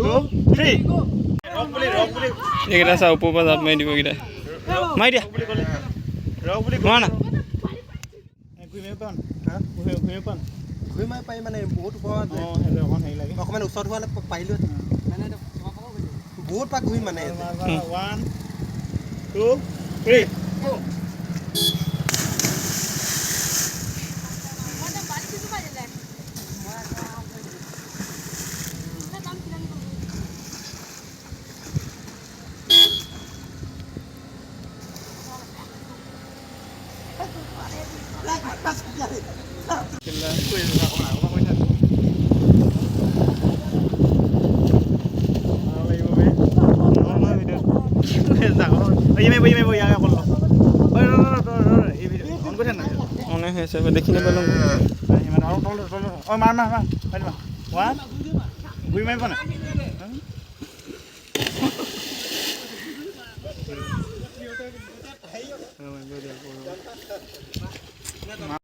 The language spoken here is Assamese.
2 3 এইকেইটা চা ওপৰৰ পৰা জাপ মাৰি দিব এইকেইটা মাৰি দিয়া নোৱা না ঘূৰি মাৰি পাৰি মানে বহুত ওপৰত অকণমান ওচৰত হোৱালে পাৰিলোঁ বহুত পাক ঘূৰি মানে 1 2 3 অনে হৈ আছে দেখি নাপালোঁ ঘূৰি মাৰিব নাই